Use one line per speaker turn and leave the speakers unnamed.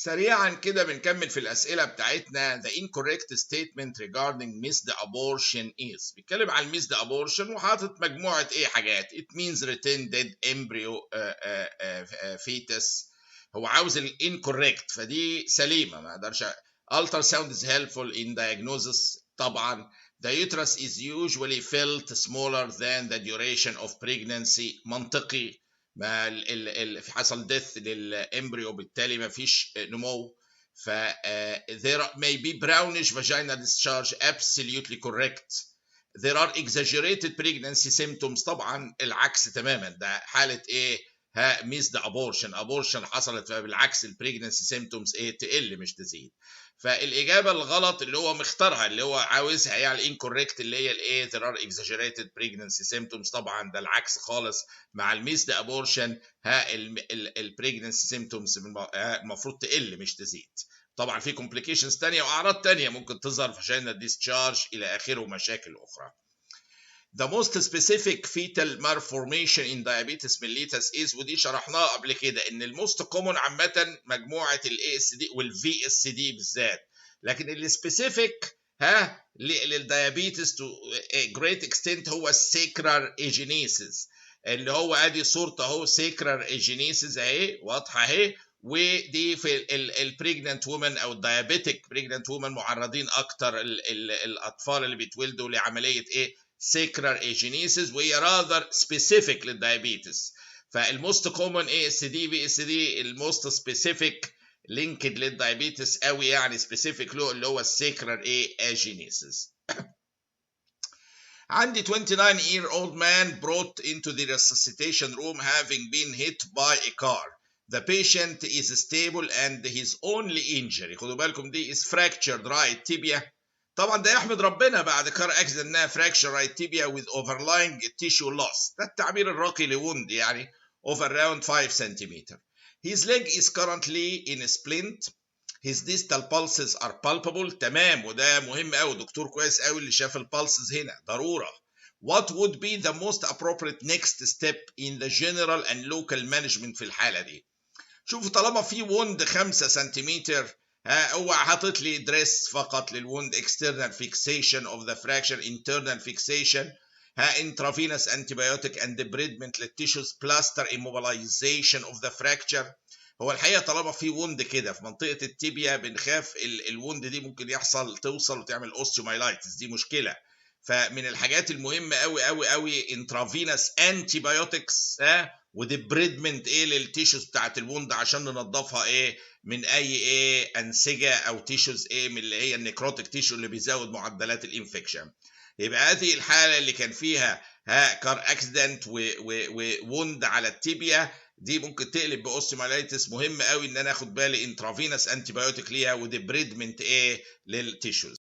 سريعا كده بنكمل في الأسئلة بتاعتنا. The incorrect statement regarding missed abortion is بيتكلم عن missed abortion وحاطط مجموعة حاجات. It means retained dead embryo fetus. هو عاوز ال incorrect فدي سليمة ما اقدرش. Ultrasound is helpful in diagnosis طبعا. The uterus is usually felt smaller than the duration of pregnancy منطقي. ما في حصل ديث للامبريو بالتالي ما فيش نمو. ف there may be brownish vaginal discharge absolutely correct. There are exaggerated pregnancy symptoms طبعا العكس تماما. ده حالة missed abortion حصلت فبالعكس البريجنسي سيمتومز تقل مش تزيد. فالاجابه الغلط اللي هو مختارها اللي هو عاوزها يعني الانكوريكت اللي هي there are exaggerated pregnancy symptoms طبعا ده العكس خالص. مع الميسد ابورشن البريجنسي سيمتومز المفروض تقل مش تزيد. طبعا في كومبليكيشنز ثانيه واعراض ثانيه ممكن تظهر في فاجينال ديسشارج الى اخره ومشاكل اخرى. The most specific fetal malformation in diabetes mellitus is ودي شرحناها قبل كده ان الموست كومون عامه مجموعه الاي اس دي والفي اس دي بالذات. لكن السبيسيفيك للديابيتس to a great extent هو السيكرال ايجينيسيس اللي هو ادي صورته اهو. سيكرال ايجينيسيس اهي واضحه اهي. ودي في البريجننت وومن او الديابيتيك بريجننت وومن معرضين اكتر الاطفال اللي بيتولدوا لعمليه سيكرال ايجينيسيس وهي rather specific للديابيتس. فالموست كومن اي اس دي بي اس دي الموست سبيسيفيك لينكد للديابيتس قوي يعني سبيسيفيك له اللي هو السيكرال ايجينيسيس. عندي 29-year-old man brought into the resuscitation room having been hit by a car. The patient is stable and his only injury خدوا بالكم دي is fractured right tibia. طبعا ده يحمد ربنا بعد كار اكسيدنت انها fracture right tibia with overlying tissue loss. ده التعبير الراقي لوند يعني over around 5 cm. His leg is currently in a splint. His distal pulses are palpable. تمام وده مهم قوي. دكتور كويس قوي اللي شاف البالسز هنا ضروره. What would be the most appropriate next step in the general and local management في الحالة دي؟ شوفوا طالما في وند 5 سنتيمتر هو حاطط لي دريس فقط للوند external fixation of the fracture internal fixation intravenous antibiotic and debridement للتيشوز plaster immobilization of the fracture. هو الحقيقه طالما في وند كده في منطقه التيبيا بنخاف الوند دي ممكن توصل وتعمل اوستيومايلايتس دي مشكله. فمن الحاجات المهمه قوي قوي قوي intravenous antibiotics وديبريدمنت للتيشوز بتاعت الوند عشان ننضفها من اي انسجه او تيشوز من اللي هي النيكروتيك تيشو اللي بيزود معدلات الانفكشن. يبقى هذه الحاله اللي كان فيها كار اكسيدنت ووند على التيبيا دي ممكن تقلب باوستيومايلايتس. مهم قوي ان انا اخد بالي انترافينوس انتيبيوتيك ليها وديبريدمنت للتيشوز.